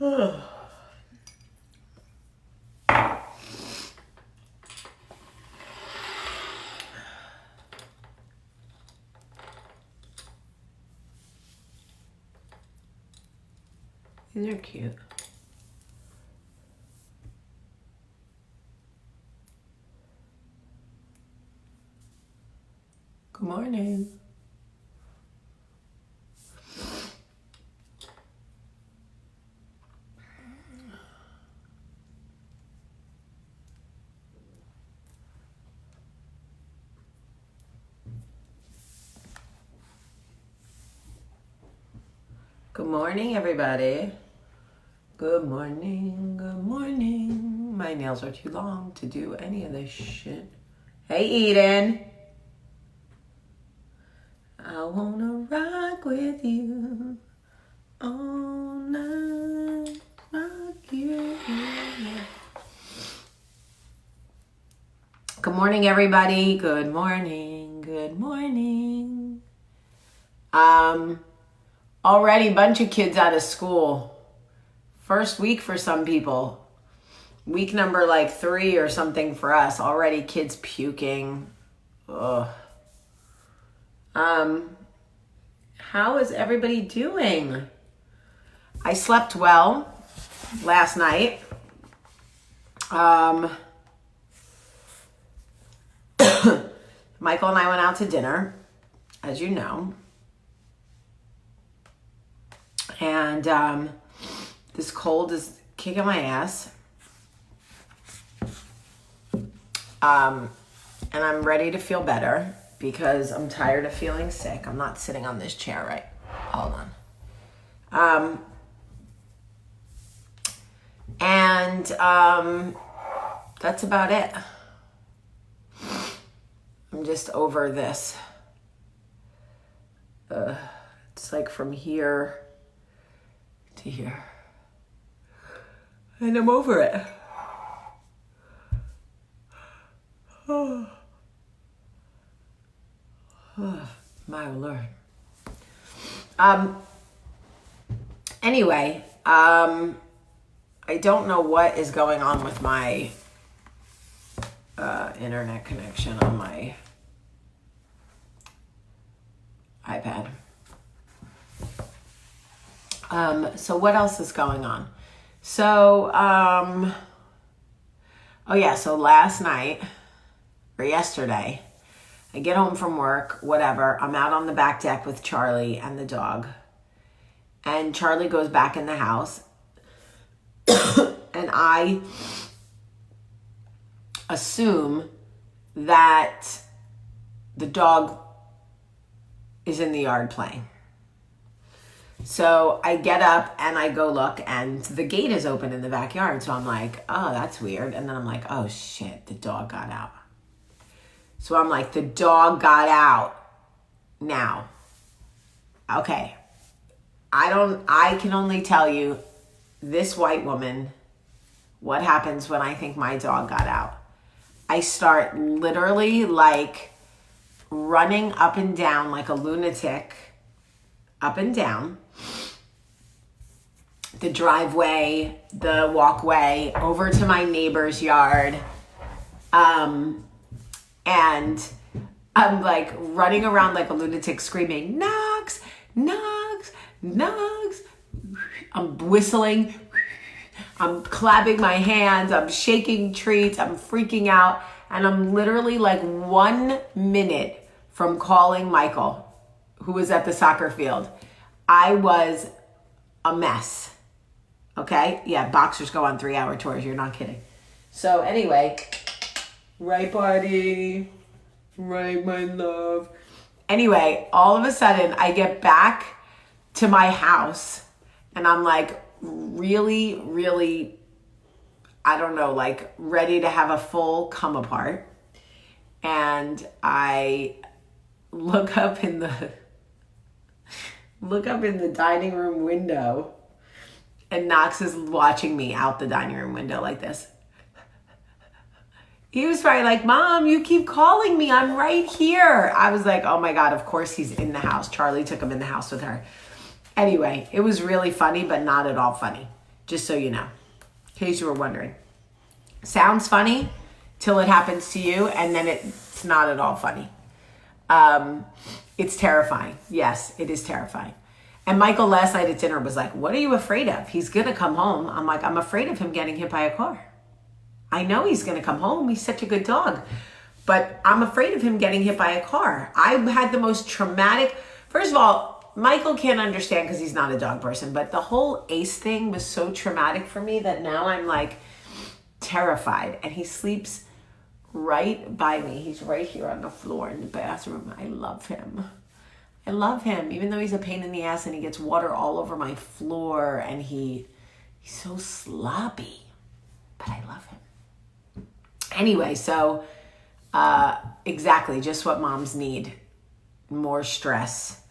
These are cute. Good morning. Good morning, everybody. Good morning, good morning. My nails are too long to do any of this shit. Hey, Eden. I wanna rock with you all night. Rock you. Good morning, everybody. Good morning. Good morning. Already a bunch of kids out of school. First week for some people. Week number like 3 or something for us. Already kids puking. Ugh. How is everybody doing? I slept well last night. Michael and I went out to dinner, as you know. And this cold is kicking my ass. And I'm ready to feel better because I'm tired of feeling sick. I'm not sitting on this chair right. Hold on. That's about it. I'm just over this. It's like from here to here. And I'm over it. Oh, my Lord. Anyway, I don't know what is going on with my internet connection on my iPad. So what else is going on? So, so last night or yesterday, I get home from work, whatever. I'm out on the back deck with Charlie and the dog. And Charlie goes back in the house. And I assume that the dog is in the yard playing. So I get up and I go look and the gate is open in the backyard. So I'm like, oh, that's weird. And then I'm like, oh shit, the dog got out. So I'm like, the dog got out now. Okay. I can only tell you, this white woman, what happens when I think my dog got out. I start literally like running up and down like a lunatic, up and down the driveway, the walkway, over to my neighbor's yard. And I'm like running around like a lunatic screaming, Knox, Knox, Knox. I'm whistling. I'm clapping my hands. I'm shaking treats. I'm freaking out. And I'm literally like 1 minute from calling Michael, who was at the soccer field. I was a mess. Okay? Yeah, boxers go on 3-hour tours. You're not kidding. So anyway, right, buddy? Right, my love? Anyway, all of a sudden, I get back to my house and I'm like really, really, I don't know, like ready to have a full come apart. And I look up in the dining room window and Knox is watching me out the dining room window like this. He was probably like, Mom, you keep calling me. I'm right here. I was like, oh my God, of course he's in the house. Charlie took him in the house with her. Anyway, it was really funny, but not at all funny. Just so you know, in case you were wondering. Sounds funny till it happens to you, and then it's not at all funny. It's terrifying. Yes, it is terrifying. And Michael last night at dinner was like, what are you afraid of? He's going to come home. I'm like, I'm afraid of him getting hit by a car. I know he's going to come home. He's such a good dog. But I'm afraid of him getting hit by a car. I had the most traumatic... First of all, Michael can't understand because he's not a dog person. But the whole Ace thing was so traumatic for me that now I'm like terrified. And he sleeps right by me. He's right here on the floor in the bathroom. I love him. I love him, even though he's a pain in the ass and he gets water all over my floor and he's so sloppy, but I love him. Anyway, so exactly just what moms need, more stress.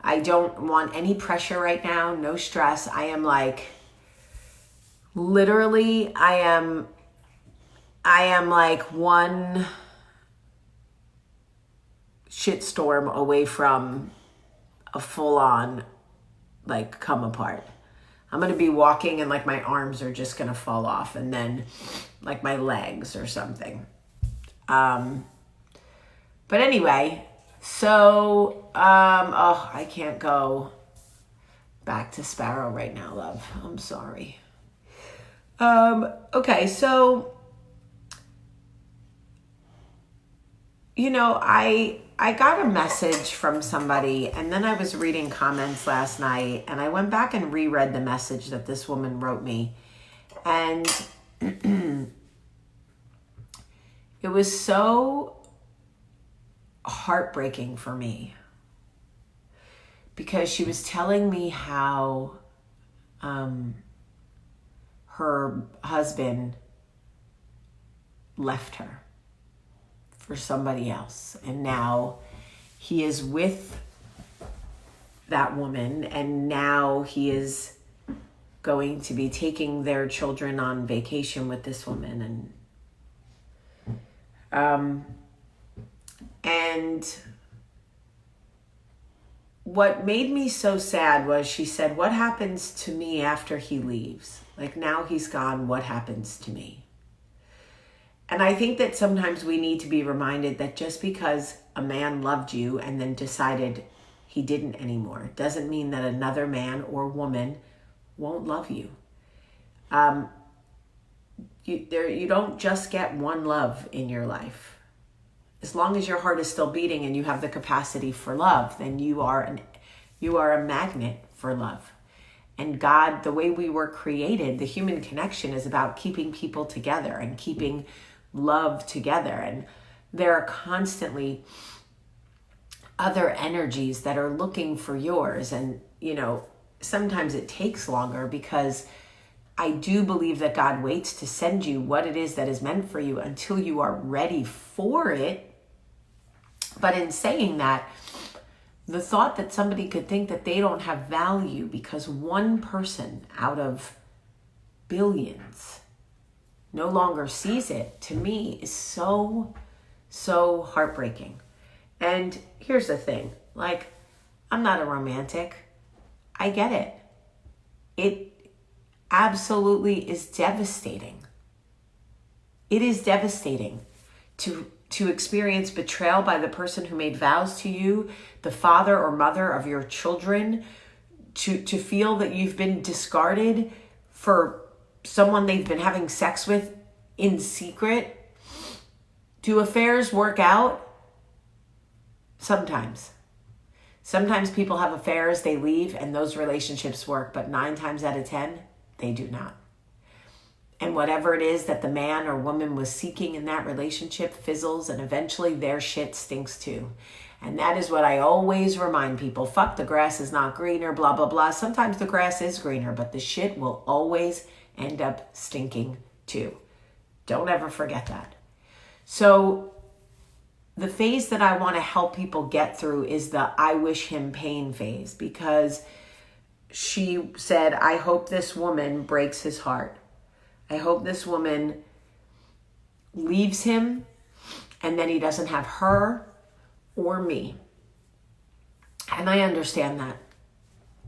I don't want any pressure right now, no stress. I am like, literally, I am like one shitstorm away from a full-on like come apart. I'm gonna be walking and like my arms are just gonna fall off, and then like my legs or something. But anyway, so oh, I can't go back to Sparrow right now, love. I'm sorry. Okay, so you know, I got a message from somebody, and then I was reading comments last night, and I went back and reread the message that this woman wrote me. And it was so heartbreaking for me because she was telling me how her husband left her for somebody else, and now he is with that woman, and now he is going to be taking their children on vacation with this woman, and what made me so sad was she said, what happens to me after he leaves? Like, now he's gone, what happens to me? And I think that sometimes we need to be reminded that just because a man loved you and then decided he didn't anymore doesn't mean that another man or woman won't love you. You don't just get one love in your life. As long as your heart is still beating and you have the capacity for love, then you are a magnet for love. And God, the way we were created, the human connection is about keeping people together and keeping love together. And there are constantly other energies that are looking for yours. And, you know, sometimes it takes longer because I do believe that God waits to send you what it is that is meant for you until you are ready for it. But in saying that, the thought that somebody could think that they don't have value because one person out of billions no longer sees it, to me is so heartbreaking. And here's the thing, like, I'm not a romantic. I get it. It absolutely is devastating. It is devastating to experience betrayal by the person who made vows to you, the father or mother of your children, to feel that you've been discarded for someone they've been having sex with in secret. Do affairs work out? Sometimes. Sometimes people have affairs, they leave, and those relationships work, but 9 times out of 10, they do not. And whatever it is that the man or woman was seeking in that relationship fizzles, and eventually their shit stinks too. And that is what I always remind people. Fuck, the grass is not greener, blah, blah, blah. Sometimes the grass is greener, but the shit will always end up stinking too. Don't ever forget that. So the phase that I want to help people get through is the I wish him pain phase, because she said, I hope this woman breaks his heart. I hope this woman leaves him and then he doesn't have her or me. And I understand that.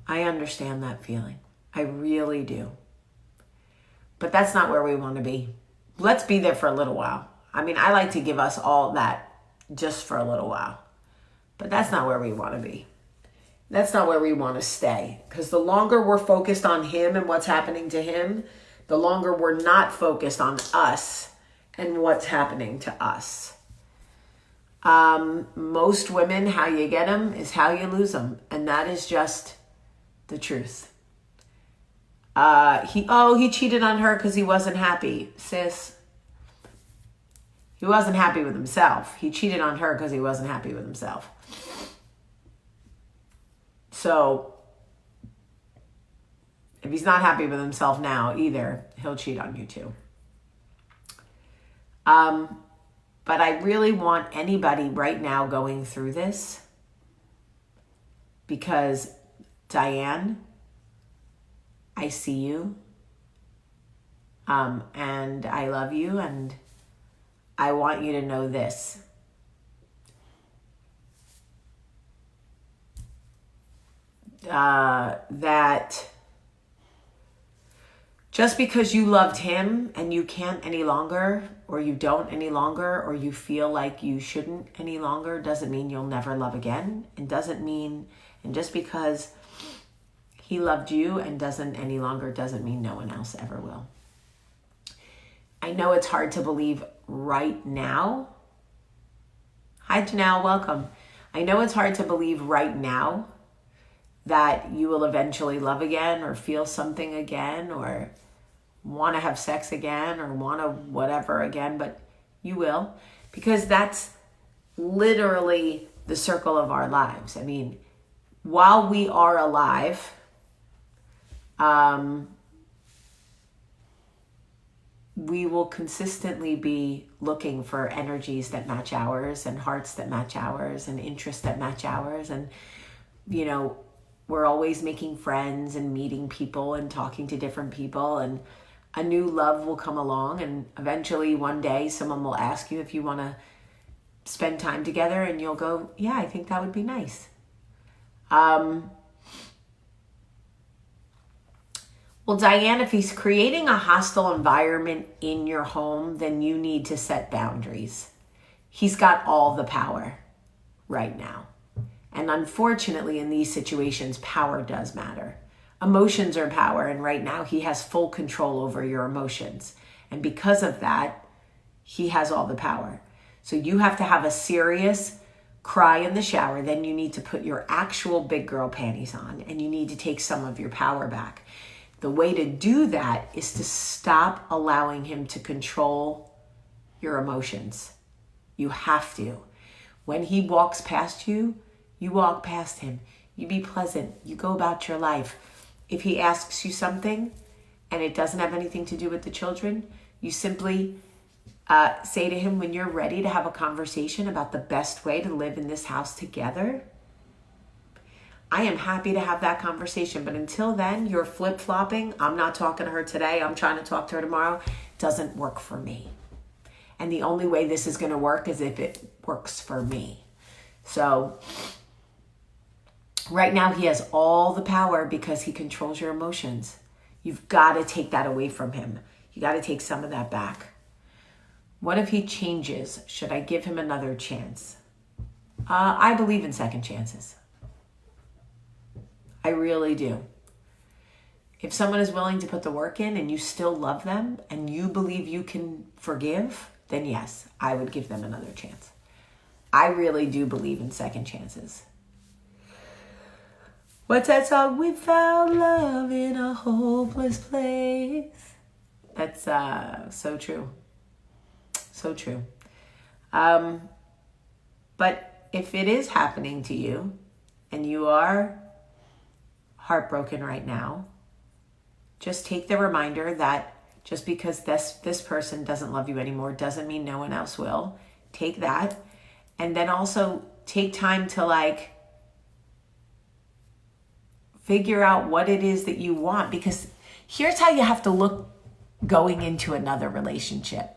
I understand that feeling. I really do. But that's not where we want to be. Let's be there for a little while. I mean, I like to give us all that just for a little while. But that's not where we want to be. That's not where we want to stay. Because the longer we're focused on him and what's happening to him, the longer we're not focused on us and what's happening to us. Most women, how you get them is how you lose them. And that is just the truth. He cheated on her because he wasn't happy. Sis, he wasn't happy with himself. He cheated on her because he wasn't happy with himself. So if he's not happy with himself now either, he'll cheat on you too. But I really want anybody right now going through this, because Diane, I see you, and I love you, and I want you to know this. That just because you loved him and you can't any longer, or you don't any longer, or you feel like you shouldn't any longer, doesn't mean you'll never love again. And just because he loved you and doesn't any longer doesn't mean no one else ever will. I know it's hard to believe right now. Hi, Janelle, welcome. I know it's hard to believe right now that you will eventually love again, or feel something again, or want to have sex again, or want to whatever again, but you will, because that's literally the circle of our lives. I mean, while we are alive, we will consistently be looking for energies that match ours, and hearts that match ours, and interests that match ours. And, you know, we're always making friends and meeting people and talking to different people, and a new love will come along, and eventually one day someone will ask you if you want to spend time together, and you'll go, yeah, I think that would be nice. Well, Diane, if he's creating a hostile environment in your home, then you need to set boundaries. He's got all the power right now. And unfortunately, in these situations, power does matter. Emotions are power, and right now he has full control over your emotions. And because of that, he has all the power. So you have to have a serious cry in the shower. Then you need to put your actual big girl panties on, and you need to take some of your power back. The way to do that is to stop allowing him to control your emotions. You have to. When he walks past you, you walk past him. You be pleasant. You go about your life. If he asks you something and it doesn't have anything to do with the children, you simply say to him, when you're ready to have a conversation about the best way to live in this house together, I am happy to have that conversation. But until then, you're flip-flopping. I'm not talking to her today. I'm trying to talk to her tomorrow. Doesn't work for me. And the only way this is going to work is if it works for me. So right now he has all the power because he controls your emotions. You've got to take that away from him. You got to take some of that back. What if he changes? Should I give him another chance? I believe in second chances. I really do. If someone is willing to put the work in and you still love them and you believe you can forgive, then yes, I would give them another chance. I really do believe in second chances. What's that song? We found love in a hopeless place. That's so true. So true. But if it is happening to you and you are heartbroken right now, just take the reminder that just because this person doesn't love you anymore doesn't mean no one else will. Take that. And then also take time to figure out what it is that you want, because here's how you have to look going into another relationship.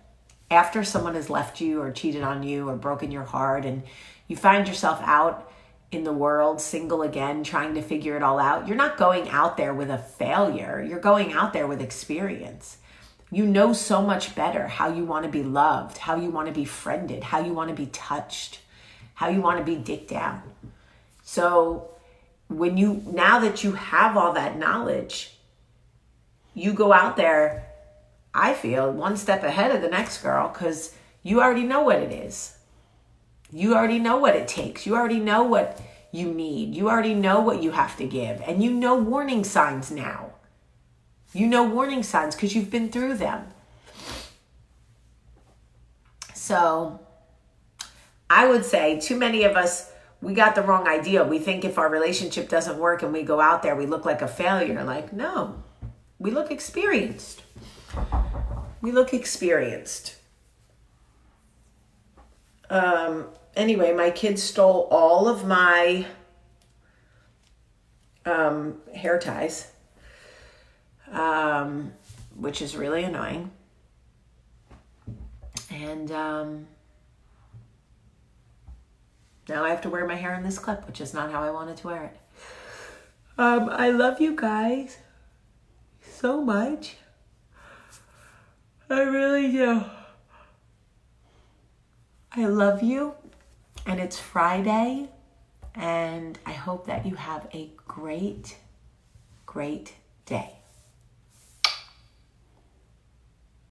After someone has left you or cheated on you or broken your heart and you find yourself out in the world, single again, trying to figure it all out, you're not going out there with a failure. You're going out there with experience. You know so much better how you want to be loved, how you want to be friended, how you want to be touched, how you want to be dicked down. So now that you have all that knowledge, you go out there, I feel, one step ahead of the next girl, because you already know what it is. You already know what it takes. You already know what you need. You already know what you have to give. And you know warning signs now. You know warning signs because you've been through them. So I would say too many of us, we got the wrong idea. We think if our relationship doesn't work and we go out there, we look like a failure. Like, no, we look experienced. We look experienced. Anyway, my kids stole all of my hair ties, which is really annoying. And now I have to wear my hair in this clip, which is not how I wanted to wear it. I love you guys so much. I really do. I love you, and it's Friday, and I hope that you have a great, great day.